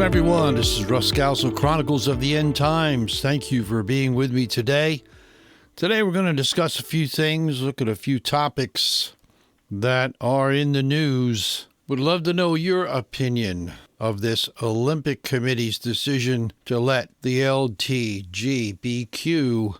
everyone. This is Russ Scalzo, Chronicles of the End Times. Thank you for being with me today. Today we're going to discuss a few things, look at a few topics that are in the news. Would love to know your opinion of this Olympic Committee's decision to let the LGBTQ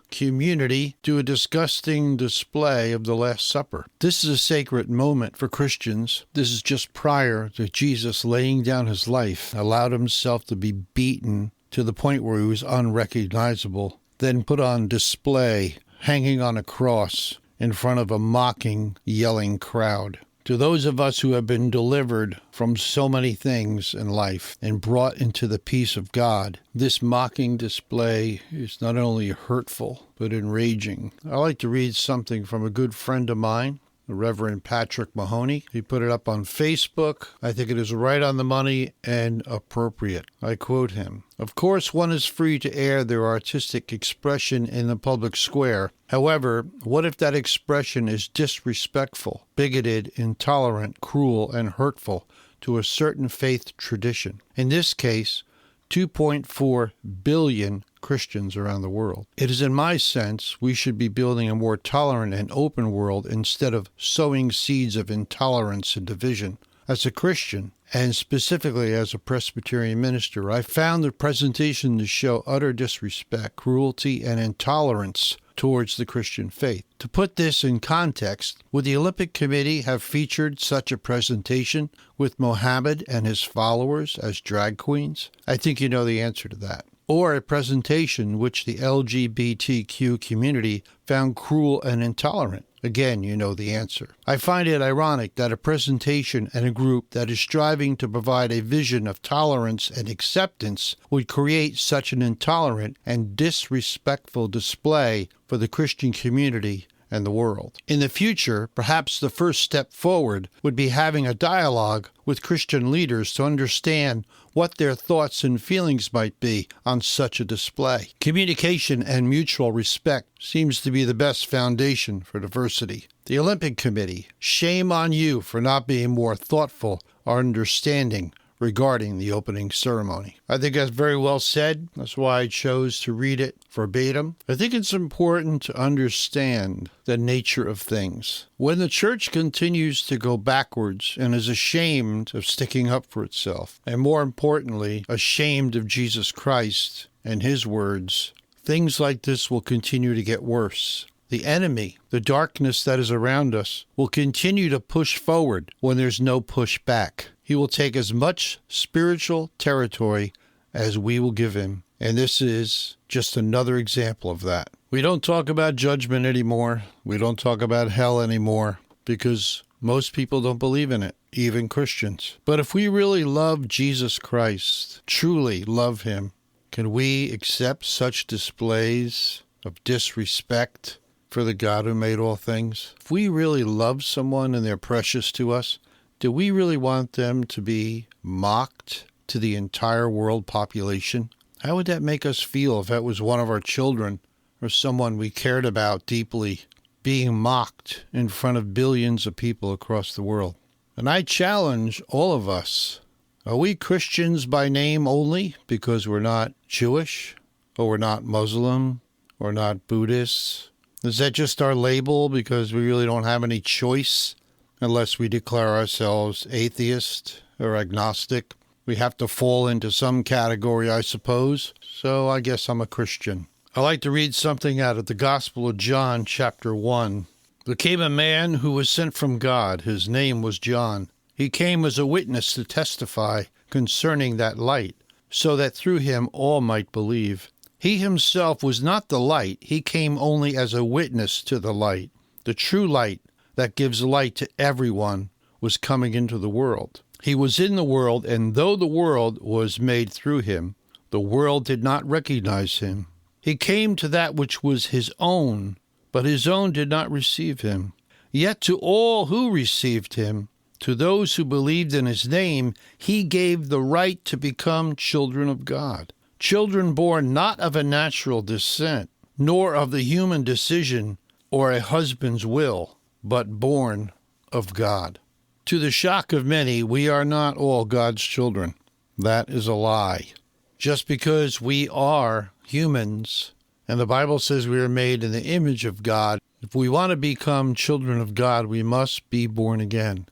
community do a disgusting display of the Last Supper. This is a sacred moment for Christians. This is just prior to Jesus laying down his life, allowed himself to be beaten to the point where he was unrecognizable, then put on display, hanging on a cross in front of a mocking, yelling crowd. To those of us who have been delivered from so many things in life and brought into the peace of God, this mocking display is not only hurtful, but enraging. I like to read something from a good friend of mine, the Reverend Patrick Mahoney. He put it up on Facebook. I think it is right on the money and appropriate. I quote him. Of course, one is free to air their artistic expression in the public square. However, what if that expression is disrespectful, bigoted, intolerant, cruel, and hurtful to a certain faith tradition? In this case, 2.4 billion Christians around the world. It is in my sense we should be building a more tolerant and open world instead of sowing seeds of intolerance and division. As a Christian, and specifically as a Presbyterian minister, I found the presentation to show utter disrespect, cruelty, and intolerance towards the Christian faith. To put this in context, would the Olympic Committee have featured such a presentation with Mohammed and his followers as drag queens? I think you know the answer to that. Or a presentation which the LGBTQ community found cruel and intolerant? Again, you know the answer. I find it ironic that a presentation and a group that is striving to provide a vision of tolerance and acceptance would create such an intolerant and disrespectful display for the Christian community and the world. In the future, perhaps the first step forward would be having a dialogue with Christian leaders to understand what their thoughts and feelings might be on such a display. Communication and mutual respect seems to be the best foundation for diversity. The Olympic Committee, shame on you for not being more thoughtful or understanding regarding the opening ceremony. I think that's very well said. That's why I chose to read it verbatim. I think it's important to understand the nature of things. When the church continues to go backwards and is ashamed of sticking up for itself, and more importantly, ashamed of Jesus Christ and his words, things like this will continue to get worse. The enemy, the darkness that is around us, will continue to push forward when there's no push back. He will take as much spiritual territory as we will give him. And this is just another example of that. We don't talk about judgment anymore. We don't talk about hell anymore because most people don't believe in it, even Christians. But if we really love Jesus Christ, truly love him, can we accept such displays of disrespect for the God who made all things? If we really love someone and they're precious to us, do we really want them to be mocked to the entire world population? How would that make us feel if that was one of our children or someone we cared about deeply being mocked in front of billions of people across the world? And I challenge all of us, are we Christians by name only because we're not Jewish or we're not Muslim or not Buddhists? Is that just our label because we really don't have any choice? Unless we declare ourselves atheist or agnostic, we have to fall into some category, I suppose. So I guess I'm a Christian. I like to read something out of the Gospel of John, chapter 1. There came a man who was sent from God. His name was John. He came as a witness to testify concerning that light, so that through him all might believe. He himself was not the light. He came only as a witness to the light. The true light that gives light to everyone was coming into the world. He was in the world, and though the world was made through him, the world did not recognize him. He came to that which was his own, but his own did not receive him. Yet to all who received him, to those who believed in his name, he gave the right to become children of God. Children born not of a natural descent, nor of the human decision or a husband's will, but born of God. To the shock of many, we are not all God's children. That is a lie. Just because we are humans, and the Bible says we are made in the image of God, if we want to become children of God, we must be born again.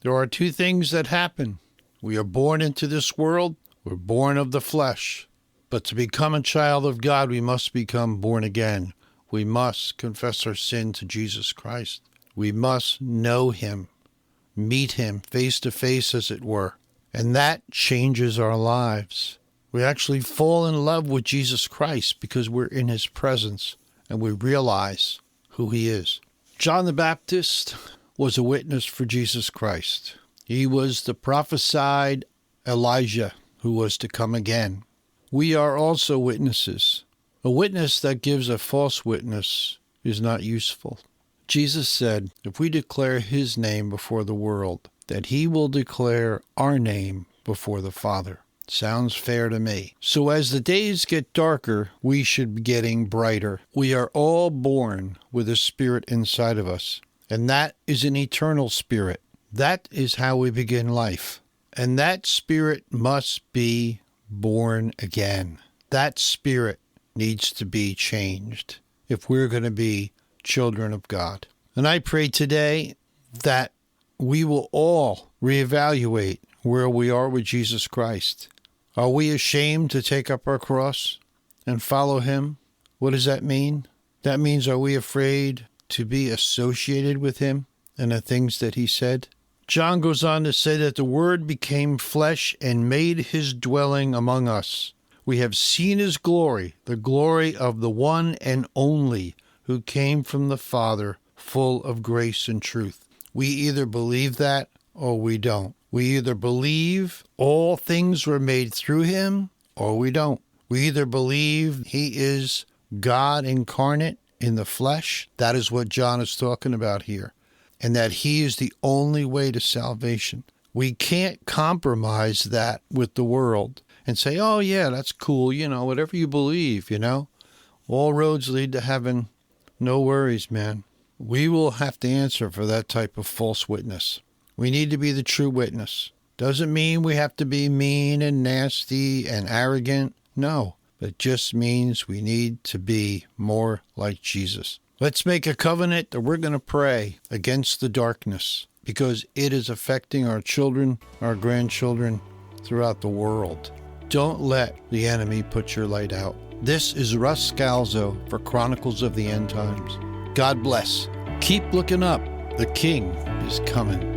There are two things that happen. We are born into this world. We're born of the flesh. But to become a child of God, we must become born again. We must confess our sin to Jesus Christ. We must know him, meet him face to face, as it were. And that changes our lives. We actually fall in love with Jesus Christ because we're in his presence and we realize who he is. John the Baptist was a witness for Jesus Christ. He was the prophesied Elijah who was to come again. We are also witnesses. A witness that gives a false witness is not useful. Jesus said, if we declare his name before the world, that he will declare our name before the Father. Sounds fair to me. So as the days get darker, we should be getting brighter. We are all born with a spirit inside of us, and that is an eternal spirit. That is how we begin life. And that spirit must be born again. That spirit needs to be changed if we're going to be children of God. And I pray today that we will all reevaluate where we are with Jesus Christ. Are we ashamed to take up our cross and follow him? What does that mean? That means, are we afraid to be associated with him and the things that he said? John goes on to say that the Word became flesh and made his dwelling among us. We have seen his glory, the glory of the one and only who came from the Father, full of grace and truth. We either believe that or we don't. We either believe all things were made through him or we don't. We either believe he is God incarnate in the flesh. That is what John is talking about here. And that he is the only way to salvation. We can't compromise that with the world and say, oh yeah, that's cool, whatever you believe, All roads lead to heaven. No worries, man. We will have to answer for that type of false witness. We need to be the true witness. Doesn't mean we have to be mean and nasty and arrogant. No, it just means we need to be more like Jesus. Let's make a covenant that we're going to pray against the darkness because it is affecting our children, our grandchildren throughout the world. Don't let the enemy put your light out. This is Russ Scalzo for Chronicles of the End Times. God bless. Keep looking up. The King is coming.